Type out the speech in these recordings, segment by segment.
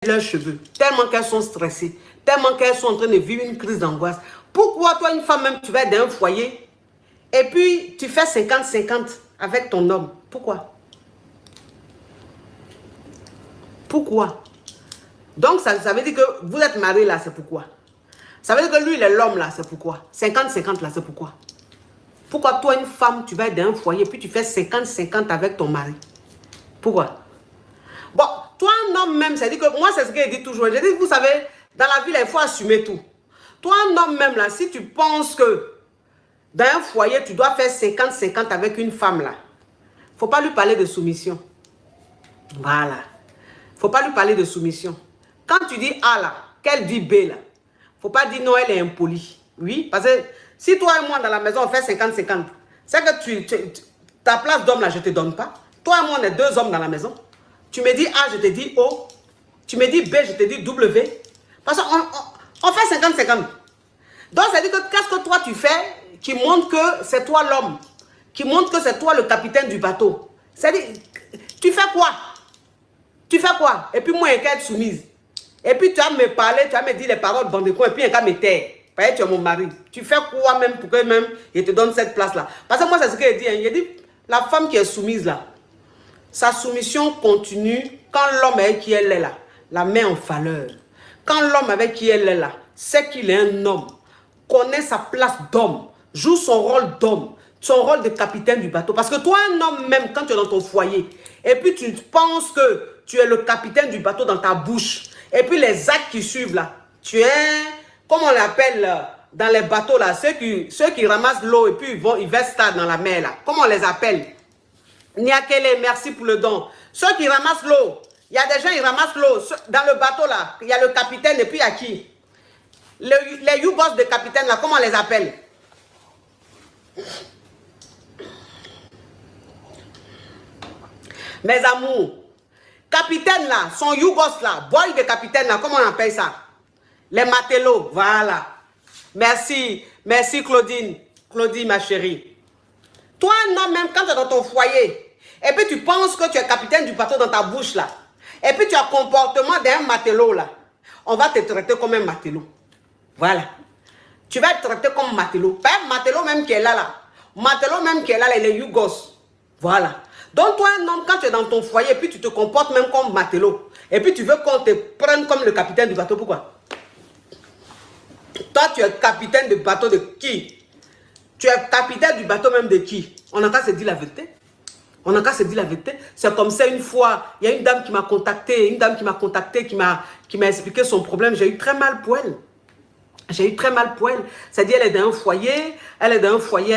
leurs cheveux, tellement qu'elles sont stressées, tellement qu'elles sont en train de vivre une crise d'angoisse. Pourquoi toi, une femme même, tu vas dans un foyer et puis tu fais 50-50 avec ton homme? Pourquoi? Pourquoi? Donc, ça veut dire que vous êtes mariés là, c'est pourquoi? Ça veut dire que lui, il est l'homme là, c'est pourquoi? 50-50 là, c'est pourquoi? Pourquoi toi, une femme, tu vas dans un foyer puis tu fais 50-50 avec ton mari? Pourquoi? Bon, toi, un homme même, ça dit que moi, c'est ce que je dis toujours. Je dis, vous savez, dans la vie, là, il faut assumer tout. Toi, un homme même, là, si tu penses que dans un foyer, tu dois faire 50-50 avec une femme, là, il ne faut pas lui parler de soumission. Voilà. Il ne faut pas lui parler de soumission. Quand tu dis A, là, qu'elle dit B, là, il ne faut pas dire non, elle est impolie. Oui, parce que si toi et moi, dans la maison, on fait 50-50, c'est que ta place d'homme, là, je ne te donne pas. Toi et moi, on est deux hommes dans la maison. Tu me dis A, je te dis O. Tu me dis B, je te dis W. Parce qu'on fait 50-50. Donc, ça veut dire que qu'est-ce que toi tu fais qui montre que c'est toi l'homme, qui montre que c'est toi le capitaine du bateau. C'est-à-dire, tu fais quoi? Tu fais quoi? Et puis moi, il y a être soumise. Et puis tu vas me parler, tu vas me dire les paroles dans des coins, et puis il y a me taire. Parce que tu es mon mari. Tu fais quoi même pour que même il te donne cette place-là? Parce que moi, c'est ce qu'il dit. Hein. Il dit, la femme qui est soumise là, sa soumission continue quand l'homme avec qui elle est là, la met en valeur. Quand l'homme avec qui elle est là, sait qu'il est un homme, connaît sa place d'homme, joue son rôle d'homme, son rôle de capitaine du bateau. Parce que toi, un homme même, quand tu es dans ton foyer, et puis tu penses que tu es le capitaine du bateau dans ta bouche, et puis les actes qui suivent là, tu es, comment on l'appelle dans les bateaux là, ceux qui ramassent l'eau et puis ils versent ça dans la mer là, comment on les appelle? Niakele, merci pour le don. Ceux qui ramassent l'eau, il y a des gens qui ramassent l'eau dans le bateau là, il y a le capitaine et puis il y a qui? Les U-boss de capitaine là, comment on les appelle? Mes amours, capitaine là, son U-boss là, boy de capitaine là, comment on appelle ça? Les matelots, voilà. Merci, merci Claudine, Claudine ma chérie. Toi, non, même quand tu es dans ton foyer, et puis tu penses que tu es capitaine du bateau dans ta bouche là, et puis tu as comportement d'un matelot là, on va te traiter comme un matelot. Voilà. Tu vas être traité comme matelot. Pas un matelot même qui est là. Matelot même qui est là, les Yougos. Voilà. Donc toi, un homme, quand tu es dans ton foyer, et puis tu te comportes même comme matelot, et puis tu veux qu'on te prenne comme le capitaine du bateau, pourquoi? Toi, tu es capitaine du bateau de qui? Tu es capitaine du bateau même de qui? On n'a qu'à se dire la vérité. On n'a qu'à se dire la vérité. C'est comme ça, une fois, il y a une dame qui m'a contacté, qui m'a expliqué son problème. J'ai eu très mal pour elle. J'ai eu très mal pour elle. C'est-à-dire, elle est dans un foyer, elle est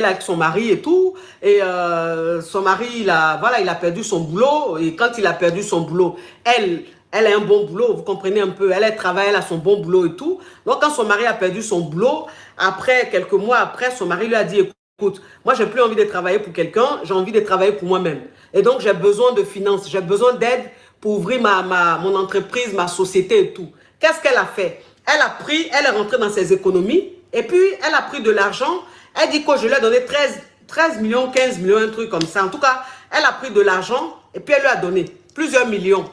avec son mari et tout. Et son mari, il a perdu son boulot. Et quand il a perdu son boulot, elle a un bon boulot, vous comprenez un peu. Elle travaille, elle a son bon boulot et tout. Donc, quand son mari a perdu son boulot, après, quelques mois après, son mari lui a dit, écoute, moi, j'ai plus envie de travailler pour quelqu'un, j'ai envie de travailler pour moi-même. Et donc, j'ai besoin de finances, j'ai besoin d'aide pour ouvrir mon entreprise, ma société et tout. Qu'est-ce qu'elle a fait? Elle est rentrée dans ses économies et puis elle a pris de l'argent. Elle dit que je lui ai donné 13 millions, 15 millions, un truc comme ça. En tout cas, elle a pris de l'argent et puis elle lui a donné plusieurs millions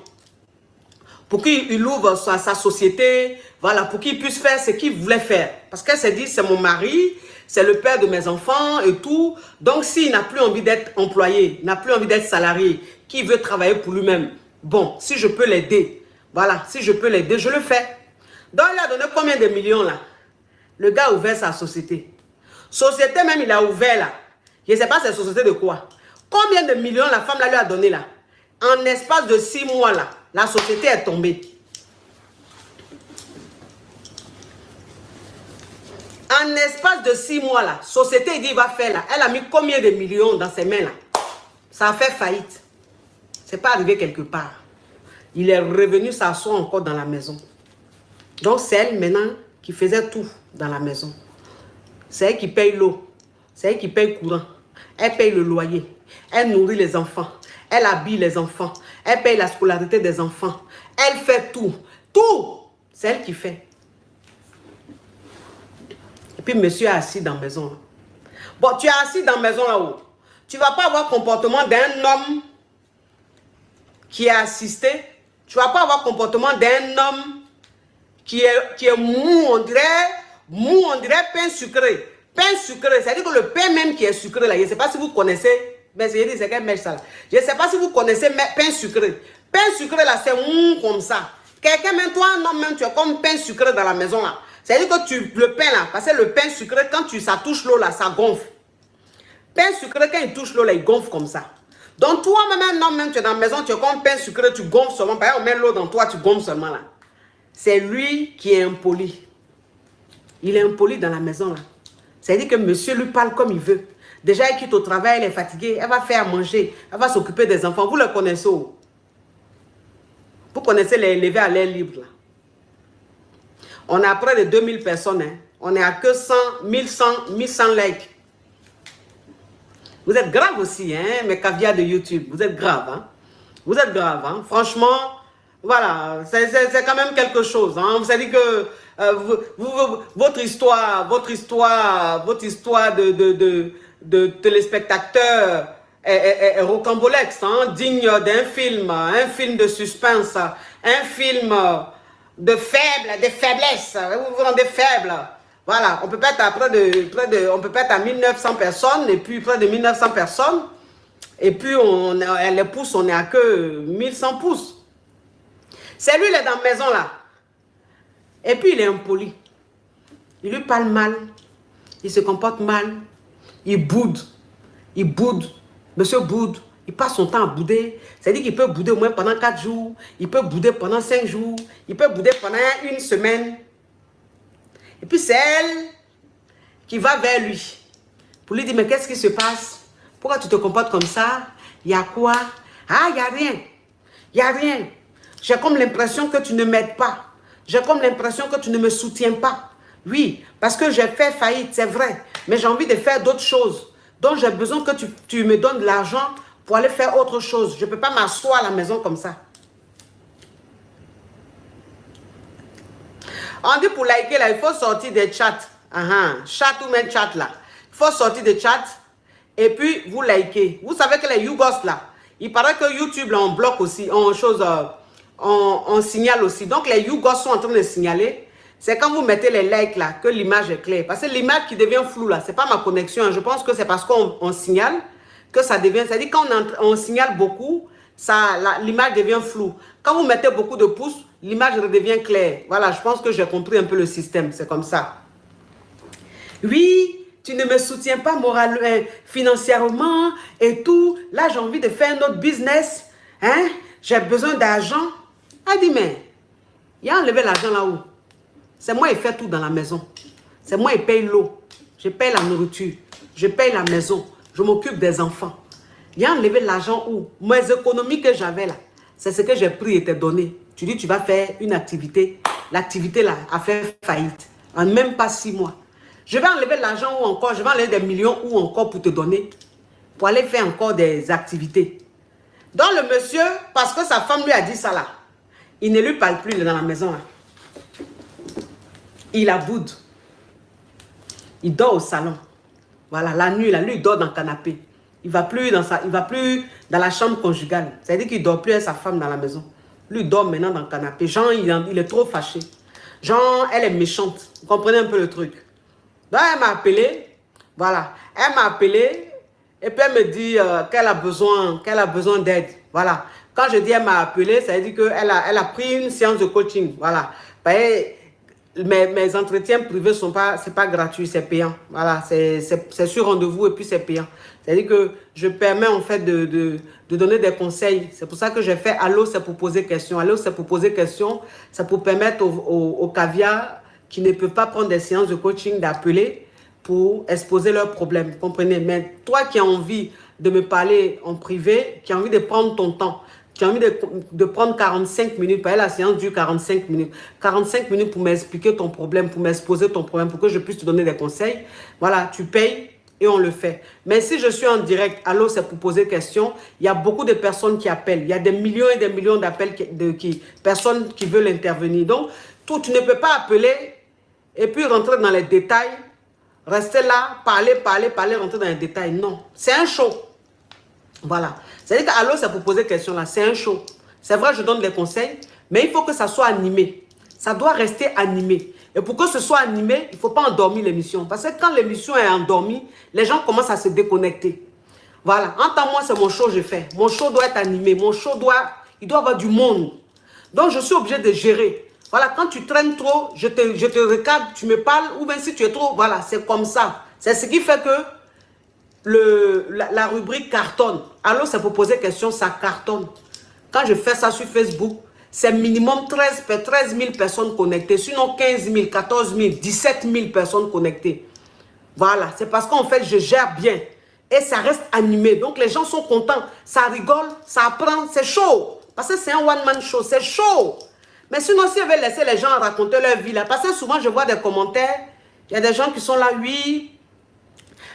pour qu'il ouvre sa société, voilà, pour qu'il puisse faire ce qu'il voulait faire. Parce qu'elle s'est dit, c'est mon mari, c'est le père de mes enfants et tout. Donc, s'il n'a plus envie d'être employé, n'a plus envie d'être salarié, qui veut travailler pour lui-même, bon, si je peux l'aider, voilà, si je peux l'aider, je le fais. Donc, il a donné combien de millions là? Le gars a ouvert sa société. Société même, il a ouvert là. Je ne sais pas c'est société de quoi. Combien de millions la femme là lui a donné là? En espace de 6 mois là, la société est tombée. En espace de 6 mois là, société il dit il va faire là. Elle a mis combien de millions dans ses mains là? Ça a fait faillite. C'est pas arrivé quelque part. Il est revenu s'asseoir encore dans la maison. Donc, c'est elle maintenant qui faisait tout dans la maison. C'est elle qui paye l'eau. C'est elle qui paye le courant. Elle paye le loyer. Elle nourrit les enfants. Elle habille les enfants. Elle paye la scolarité des enfants. Elle fait tout. Tout. C'est elle qui fait. Et puis, monsieur est assis dans la maison. Là. Bon, tu es assis dans la maison là-haut. Tu ne vas pas avoir le comportement d'un homme qui est assisté. Tu ne vas pas avoir le comportement d'un homme qui est mou, on dirait pain sucré. Pain sucré, c'est-à-dire que le pain même qui est sucré, là, je ne sais pas si vous connaissez, mais c'est quel mèche ça là. Je ne sais pas si vous connaissez pain sucré. Pain sucré, là, c'est mou comme ça. Quelqu'un, même toi, un homme, même, tu es comme pain sucré dans la maison, là. C'est-à-dire que le pain, là, parce que le pain sucré, quand ça touche l'eau, là, ça gonfle. Pain sucré, quand il touche l'eau, là, il gonfle comme ça. Donc, toi, même un homme, même, tu es dans la maison, tu es comme pain sucré, tu gonfles seulement. Par exemple, on met l'eau dans toi, tu gonfles seulement, là. C'est lui qui est impoli. Il est impoli dans la maison, là. C'est-à-dire que monsieur lui parle comme il veut. Déjà, elle quitte au travail, elle est fatiguée, elle va faire manger, elle va s'occuper des enfants. Vous le connaissez où? Vous connaissez les élevés à l'air libre, là. On est à près de 2000 personnes, hein. On est à que 100, 1100 likes. Vous êtes grave aussi, hein, mes caviars de YouTube. Vous êtes grave, hein. Vous êtes grave, hein. Franchement, voilà, c'est quand même quelque chose, hein. Vous savez que votre histoire de téléspectateur est rocambolesque, hein, digne d'un film, un film de suspense, un film de faiblesse. Vous vous rendez faible. Voilà, on peut pas être à on peut pas être à 1900 personnes, et puis près de 1900 personnes, et puis les pouces, on est à que 1100 pouces. C'est lui, il est dans la maison là. Et puis il est impoli. Il lui parle mal, il se comporte mal, il boude. Monsieur boude, il passe son temps à bouder. C'est-à-dire qu'il peut bouder au moins pendant 4 jours, il peut bouder pendant 5 jours, il peut bouder pendant une semaine. Et puis c'est elle qui va vers lui pour lui dire, mais qu'est-ce qui se passe? Pourquoi tu te comportes comme ça? Il y a quoi? Ah, il n'y a rien. Il n'y a rien. J'ai comme l'impression que tu ne m'aides pas. J'ai comme l'impression que tu ne me soutiens pas. Oui, parce que j'ai fait faillite, c'est vrai. Mais j'ai envie de faire d'autres choses. Donc j'ai besoin que tu me donnes de l'argent pour aller faire autre chose. Je ne peux pas m'asseoir à la maison comme ça. On dit pour liker là, il faut sortir des chats. Chat ou même chat là. Il faut sortir des chats et puis vous likez. Vous savez que les Yougos là, il paraît que YouTube là, on bloque aussi, on signale aussi. Donc les Yougos sont en train de signaler. C'est quand vous mettez les likes là que l'image est claire. Parce que l'image qui devient floue là, c'est pas ma connexion. Je pense que c'est parce qu'on signale que ça devient. C'est-à-dire quand on signale beaucoup, l'image devient floue. Quand vous mettez beaucoup de pouces, l'image redevient claire. Voilà, je pense que j'ai compris un peu le système. C'est comme ça. Oui, tu ne me soutiens pas moralement, financièrement et tout. Là, j'ai envie de faire un autre business. Hein? J'ai besoin d'argent. Elle dit, mais il a enlevé l'argent là-haut. C'est moi qui fais tout dans la maison. C'est moi qui paye l'eau. Je paye la nourriture. Je paye la maison. Je m'occupe des enfants. Il a enlevé l'argent où? Mes économies que j'avais là, c'est ce que j'ai pris et t'ai donné. Tu dis, tu vas faire une activité. L'activité là a fait faillite. En même pas 6 mois. Je vais enlever l'argent ou encore, je vais enlever des millions ou encore pour te donner. Pour aller faire encore des activités. Donc le monsieur, parce que sa femme lui a dit ça là, il ne lui parle plus, il est dans la maison là. Il la boude. Il dort au salon. Voilà, la nuit là, lui il dort dans le canapé. Il va plus dans la chambre conjugale. C'est-à-dire qu'il ne dort plus avec sa femme dans la maison. Lui il dort maintenant dans le canapé. Genre, il est trop fâché. Genre, elle est méchante. Vous comprenez un peu le truc. Donc elle m'a appelé. Voilà. Elle m'a appelé. Et puis elle me dit qu'elle a besoin d'aide. Voilà. Quand je dis elle m'a appelé, ça veut dire qu'elle a pris une séance de coaching. Voilà. Mes entretiens privés c'est pas gratuit, c'est payant. Voilà, c'est sur rendez-vous et puis c'est payant. C'est-à-dire que je permets en fait de donner des conseils. C'est pour ça que j'ai fait Allô, c'est pour poser question. Allô, c'est pour poser question. C'est pour permettre aux caviars qui ne peuvent pas prendre des séances de coaching d'appeler pour exposer leurs problèmes. Vous comprenez? Mais toi qui as envie de me parler en privé, qui as envie de prendre ton temps, tu as envie de prendre 45 minutes, parce que la séance dure 45 minutes. 45 minutes pour m'expliquer ton problème, pour m'exposer ton problème, pour que je puisse te donner des conseils. Voilà, tu payes et on le fait. Mais si je suis en direct, allô, c'est pour poser question, il y a beaucoup de personnes qui appellent. Il y a des millions et des millions d'appels, personnes qui veulent intervenir. Donc, tu ne peux pas appeler et puis rentrer dans les détails, rester là, parler, rentrer dans les détails. Non, c'est un show. Voilà. C'est-à-dire que allô, c'est pour poser question là. C'est un show. C'est vrai, je donne des conseils, mais il faut que ça soit animé. Ça doit rester animé. Et pour que ce soit animé, il ne faut pas endormir l'émission. Parce que quand l'émission est endormie, les gens commencent à se déconnecter. Voilà. En tant que moi, c'est mon show que je fais. Mon show doit être animé. Mon show il doit avoir du monde. Donc, je suis obligé de gérer. Voilà, quand tu traînes trop, je te recadre, tu me parles, ou bien si tu es trop, voilà, c'est comme ça. C'est ce qui fait que la rubrique cartonne. Alors, c'est pour poser question, ça cartonne. Quand je fais ça sur Facebook, c'est minimum 13 000 personnes connectées, sinon 15 000, 14 000, 17 000 personnes connectées. Voilà, c'est parce qu'en fait, je gère bien. Et ça reste animé. Donc, les gens sont contents. Ça rigole, ça apprend, c'est chaud. Parce que c'est un one-man show, c'est chaud. Mais sinon, si je vais laisser les gens raconter leur vie là, parce que souvent, je vois des commentaires, il y a des gens qui sont là, oui,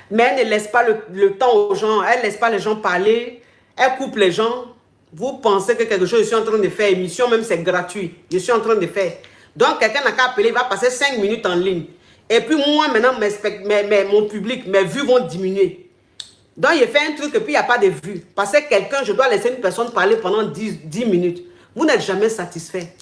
mais elle ne laisse pas le temps aux gens, elle ne laisse pas les gens parler, elle coupe les gens. Vous pensez que quelque chose, je suis en train de faire, émission, même c'est gratuit, je suis en train de faire. Donc, quelqu'un n'a qu'à appeler, il va passer 5 minutes en ligne. Et puis moi, maintenant, mon public, mes vues vont diminuer. Donc, il fait un truc et puis il n'y a pas de vues. Parce que quelqu'un, je dois laisser une personne parler pendant 10 minutes. Vous n'êtes jamais satisfait.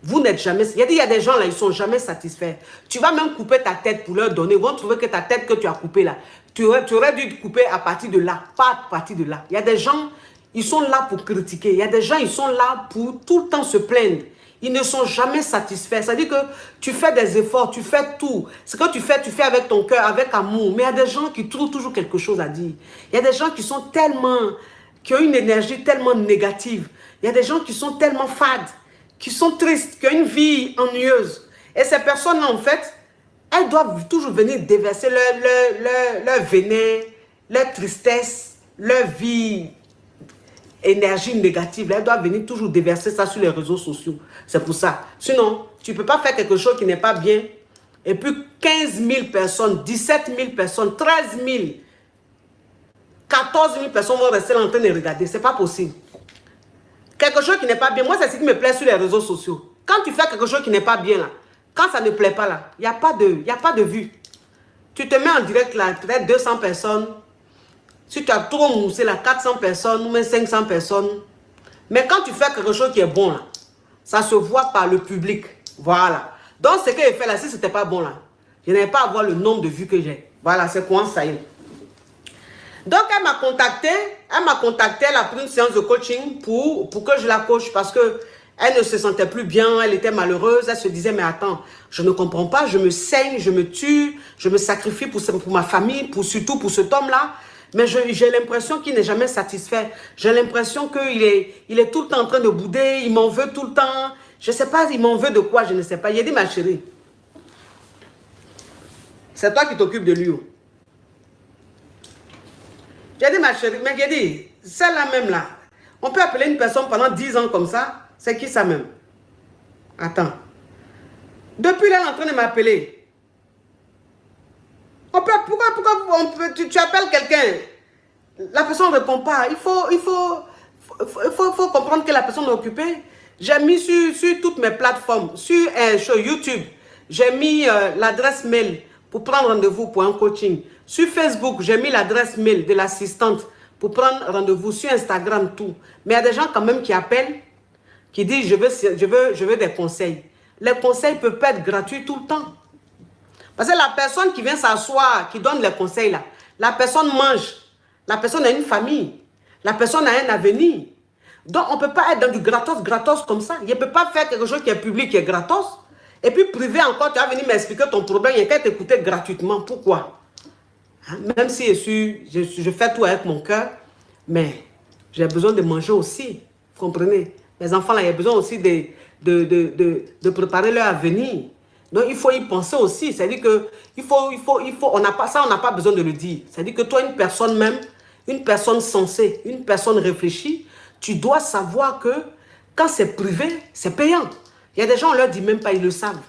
Vous n'êtes jamais... Il y a des gens là, ils ne sont jamais satisfaits. Tu vas même couper ta tête pour leur donner. Ils vont trouver que ta tête que tu as coupée là, tu aurais dû couper à partir de là, pas à partir de là. Il y a des gens, ils sont là pour critiquer. Il y a des gens, ils sont là pour tout le temps se plaindre. Ils ne sont jamais satisfaits. Ça veut dire que tu fais des efforts, tu fais tout. Ce que tu fais avec ton cœur, avec amour. Mais il y a des gens qui trouvent toujours quelque chose à dire. Il y a des gens qui sont qui ont une énergie tellement négative. Il y a des gens qui sont tellement fades, qui sont tristes, qui ont une vie ennuyeuse. Et ces personnes-là, en fait, elles doivent toujours venir déverser leur venin, leur tristesse, leur vie, énergie négative. Elles doivent venir toujours déverser ça sur les réseaux sociaux. C'est pour ça. Sinon, tu ne peux pas faire quelque chose qui n'est pas bien. Et puis 15 000 personnes, 17 000 personnes, 13 000, 14 000 personnes vont rester là en train de regarder. Ce n'est pas possible. Quelque chose qui n'est pas bien, moi c'est ce qui me plaît sur les réseaux sociaux. Quand tu fais quelque chose qui n'est pas bien là, quand ça ne plaît pas là, il n'y a pas de vue. Tu te mets en direct là, peut-être 200 personnes. Si tu as trop moussé là, 400 personnes ou même 500 personnes. Mais quand tu fais quelque chose qui est bon là, ça se voit par le public. Voilà. Donc ce que j'ai fait là, si ce n'était pas bon là, je n'allais pas avoir le nombre de vues que j'ai. Voilà, c'est quoi ça y est. Donc, elle m'a contacté, elle a pris une séance de coaching pour que je la coach parce que elle ne se sentait plus bien, elle était malheureuse, elle se disait, mais attends, je ne comprends pas, je me saigne, je me tue, je me sacrifie pour ma famille, surtout pour cet homme-là, mais j'ai l'impression qu'il n'est jamais satisfait. J'ai l'impression qu'il est tout le temps en train de bouder, il m'en veut tout le temps, je ne sais pas, il m'en veut de quoi, je ne sais pas. Il a dit, ma chérie, c'est toi qui t'occupes de lui. J'ai dit, ma chérie, mais j'ai dit, celle-là même là, on peut appeler une personne pendant 10 ans comme ça, c'est qui ça même? Attends. Depuis là, elle est en train de m'appeler. Pourquoi tu appelles quelqu'un? La personne ne répond pas. Il faut comprendre que la personne est occupée. J'ai mis sur toutes mes plateformes, sur YouTube, j'ai mis l'adresse mail pour prendre rendez-vous pour un coaching. Sur Facebook, j'ai mis l'adresse mail de l'assistante pour prendre rendez-vous. Sur Instagram, tout. Mais il y a des gens quand même qui appellent, qui disent je veux des conseils. Les conseils ne peuvent pas être gratuits tout le temps. Parce que la personne qui vient s'asseoir, qui donne les conseils là, la personne mange. La personne a une famille. La personne a un avenir. Donc on ne peut pas être dans du gratos comme ça. Il ne peut pas faire quelque chose qui est public, qui est gratos. Et puis privé encore, tu vas venir m'expliquer ton problème, il y a qu'à t'écouter gratuitement. Pourquoi? Hein? Même si je fais tout avec mon cœur, mais j'ai besoin de manger aussi. Vous comprenez? Les enfants, là, il y a besoin aussi de préparer leur avenir. Donc, il faut y penser aussi. C'est-à-dire que on n'a pas besoin de le dire. C'est-à-dire que toi, une personne même, une personne sensée, une personne réfléchie, tu dois savoir que quand c'est privé, c'est payant. Il y a des gens, on ne leur dit même pas, ils le savent.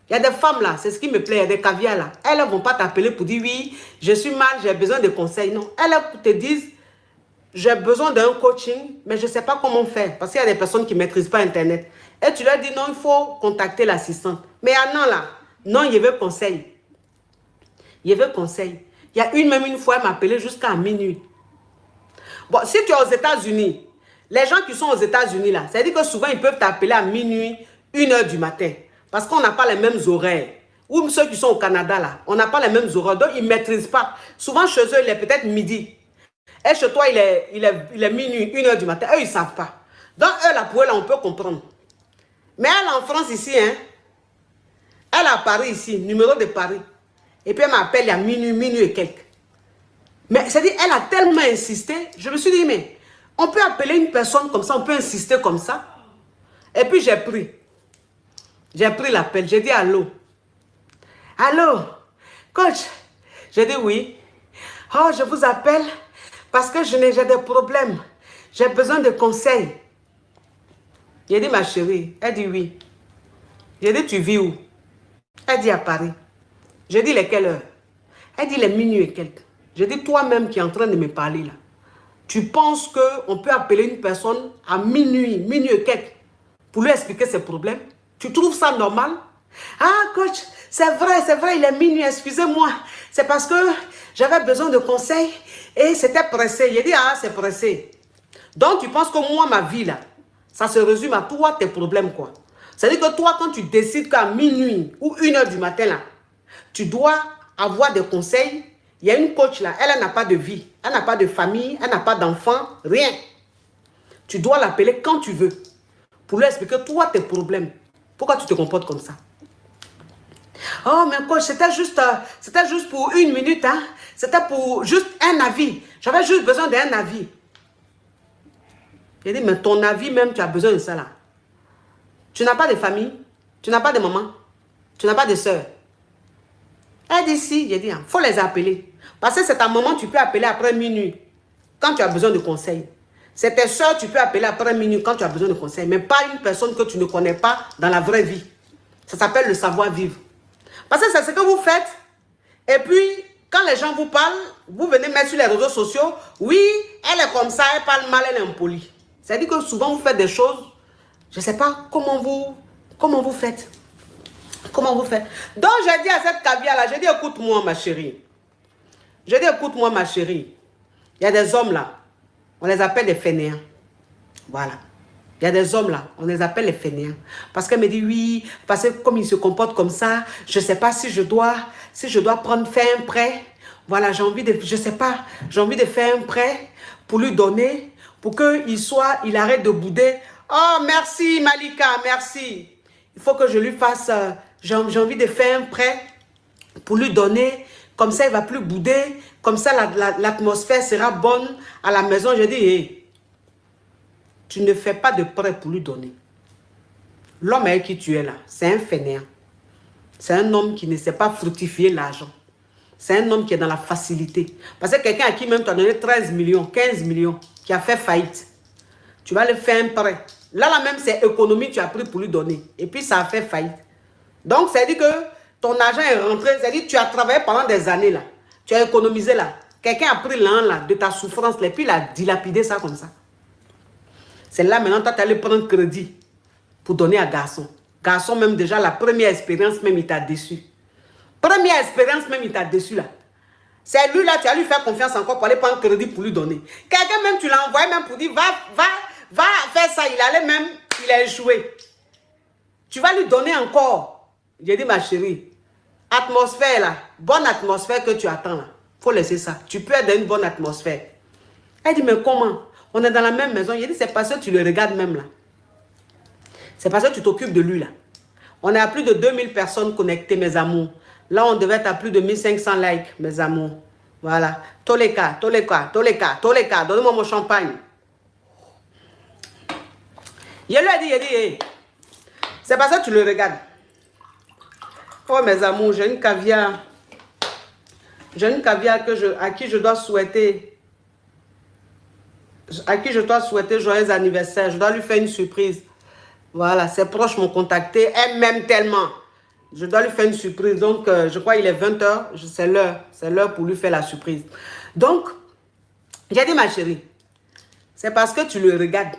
Il y a des femmes là, c'est ce qui me plaît, il y a des caviars là. Elles ne vont pas t'appeler pour dire oui, je suis mal, j'ai besoin de conseils. Non, elles te disent, j'ai besoin d'un coaching, mais je ne sais pas comment faire. Parce qu'il y a des personnes qui ne maîtrisent pas Internet. Et tu leur dis non, il faut contacter l'assistante. Mais ah non là, non, il veut conseil. Il veut conseil. Il y a même une fois, elle m'a appelé jusqu'à minuit. Bon, si tu es aux États-Unis, Les gens qui sont aux États-Unis, là, c'est-à-dire que souvent, ils peuvent t'appeler à minuit, 1h du matin. Parce qu'on n'a pas les mêmes horaires. Ou ceux qui sont au Canada, là, on n'a pas les mêmes horaires. Donc, ils ne maîtrisent pas. Souvent, chez eux, il est peut-être midi. Et chez toi, il est minuit, 1h du matin. Eux, ils ne savent pas. Donc, eux, là, pour eux, là, on peut comprendre. Mais elle, en France, ici, hein, elle est à Paris, ici, numéro de Paris. Et puis, elle m'appelle à minuit et quelques. Mais, c'est-à-dire, elle a tellement insisté. Je me suis dit, mais on peut appeler une personne comme ça, on peut insister comme ça. Et puis, j'ai pris. J'ai pris l'appel. J'ai dit, allô. Allô, coach. J'ai dit, oui. Oh, je vous appelle parce que j'ai des problèmes. J'ai besoin de conseils. J'ai dit, ma chérie. Elle dit, oui. J'ai dit, tu vis où? Elle dit, à Paris. J'ai dit, quelle heure? Elle dit, les minuit et quelques. J'ai dit, toi-même qui es en train de me parler là, tu penses qu'on peut appeler une personne à minuit et quelques pour lui expliquer ses problèmes? Tu trouves ça normal? Ah, coach, c'est vrai, il est minuit, excusez-moi. C'est parce que j'avais besoin de conseils et c'était pressé. J'ai dit, ah, c'est pressé. Donc, tu penses que moi, ma vie là, ça se résume à toi, tes problèmes, quoi. C'est-à-dire que toi, quand tu décides qu'à minuit ou 1h du matin là, tu dois avoir des conseils. Il y a une coach là, elle n'a pas de vie, elle n'a pas de famille, elle n'a pas d'enfant, rien. Tu dois l'appeler quand tu veux pour lui expliquer toi tes problèmes. Pourquoi tu te comportes comme ça? Oh, mais coach, c'était juste pour 1 minute, hein? C'était pour juste un avis. J'avais juste besoin d'un avis. J'ai dit, mais ton avis même, tu as besoin de ça là. Tu n'as pas de famille, tu n'as pas de maman, tu n'as pas de soeur. Elle dit si, j'ai dit, il faut les appeler. Parce que c'est ta maman, tu peux appeler après minuit, quand tu as besoin de conseils. C'est tes soeurs, tu peux appeler après minuit, quand tu as besoin de conseils. Mais pas une personne que tu ne connais pas dans la vraie vie. Ça s'appelle le savoir-vivre. Parce que c'est ce que vous faites. Et puis, quand les gens vous parlent, vous venez mettre sur les réseaux sociaux, oui, elle est comme ça, elle parle mal, elle est impolie. C'est-à-dire que souvent, vous faites des choses, je ne sais pas comment vous faites. Comment vous faites? Donc, j'ai dit à cette caviar-là, j'ai dit, écoute-moi, ma chérie. J'ai dit, écoute-moi, ma chérie. Il y a des hommes là, on les appelle des fainéants. Voilà. Il y a des hommes là, on les appelle les fainéants. Parce qu'elle me dit, oui, parce que comme ils se comportent comme ça, je ne sais pas si je dois faire un prêt. Voilà, j'ai envie de, je ne sais pas, j'ai envie de faire un prêt pour lui donner, pour qu'il arrête de bouder. Oh, merci Malika, merci. Il faut que je lui fasse, j'ai envie de faire un prêt pour lui donner, comme ça il ne va plus bouder, comme ça l'atmosphère sera bonne à la maison. Je dis, hey, tu ne fais pas de prêt pour lui donner. L'homme avec qui tu es là, c'est un fainéant. C'est un homme qui ne sait pas fructifier l'argent. C'est un homme qui est dans la facilité. Parce que quelqu'un à qui même tu as donné 13 millions, 15 millions, qui a fait faillite, tu vas lui faire un prêt. Là même, c'est économie que tu as pris pour lui donner. Et puis, ça a fait faillite. Donc, ça veut dire que ton argent est rentré. Ça veut dire que tu as travaillé pendant des années là. Tu as économisé là. Quelqu'un a pris l'an là de ta souffrance là, et puis il a dilapidé ça comme ça. C'est là maintenant, toi, tu allé prendre crédit pour donner à garçon. Garçon, même déjà, la première expérience, même, il t'a déçu. Première expérience, même, il t'a déçu là. C'est lui là, tu as lui faire confiance encore pour aller prendre crédit pour lui donner. Quelqu'un même, tu l'as envoyé même pour dire, va faire ça. Il allait même, il a échoué. Tu vas lui donner encore. J'ai dit, ma chérie, atmosphère là, bonne atmosphère que tu attends là. Il faut laisser ça. Tu peux être dans une bonne atmosphère. Elle dit, mais comment? On est dans la même maison. J'ai dit, c'est parce que tu le regardes même là. C'est parce que tu t'occupes de lui là. On est à plus de 2000 personnes connectées, mes amours. Là, on devait être à plus de 1500 likes, mes amours. Voilà. Toleka, donnez-moi mon champagne. Je lui ai dit, hey, c'est parce que tu le regardes. Oh, mes amours, j'ai une caviar. J'ai une caviar à qui je dois souhaiter. À qui je dois souhaiter joyeux anniversaire. Je dois lui faire une surprise. Voilà, ses proches m'ont contacté. Elle m'aime tellement. Je dois lui faire une surprise. Donc, je crois qu'il est 20 h. C'est l'heure. C'est l'heure pour lui faire la surprise. Donc, j'ai dit, ma chérie, c'est parce que tu le regardes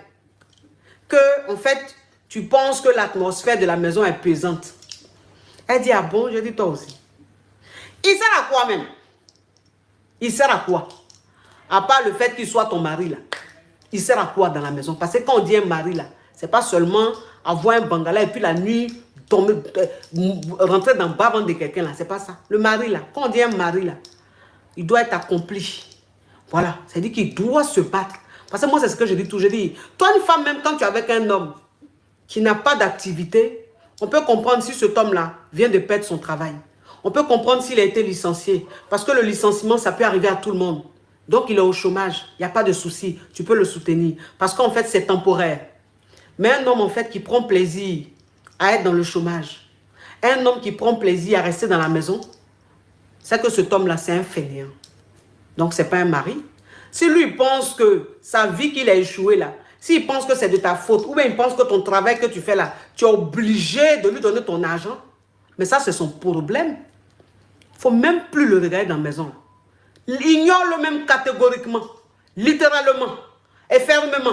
que, en fait, tu penses que l'atmosphère de la maison est pesante. Elle dit, ah bon? Je dis, toi aussi. Il sert à quoi même? Il sert à quoi? À part le fait qu'il soit ton mari là. il sert à quoi dans la maison? Parce que quand on dit un mari là, c'est pas seulement avoir un bangala et puis la nuit rentrer dans le bas de quelqu'un là, c'est pas ça. Le mari là, quand on dit un mari là, il doit être accompli. Voilà, c'est-à-dire qu'il doit se battre. Parce que moi, c'est ce que je dis toujours. Je dis, toi, une femme, même quand tu es avec un homme qui n'a pas d'activité, on peut comprendre si cet homme-là vient de perdre son travail. On peut comprendre s'il a été licencié. Parce que le licenciement, ça peut arriver à tout le monde. Donc, il est au chômage. Il n'y a pas de souci. Tu peux le soutenir. Parce qu'en fait, c'est temporaire. Mais un homme, en fait, qui prend plaisir à être dans le chômage, un homme qui prend plaisir à rester dans la maison, c'est que cet homme-là, c'est un fainéant. Donc, ce n'est pas un mari. Si lui, il pense que sa vie qu'il a échoué là, s'il pense que c'est de ta faute, ou bien il pense que ton travail que tu fais là, tu es obligé de lui donner ton argent, mais ça, c'est son problème. Il ne faut même plus le regarder dans la maison. Ignore-le même catégoriquement, littéralement et fermement.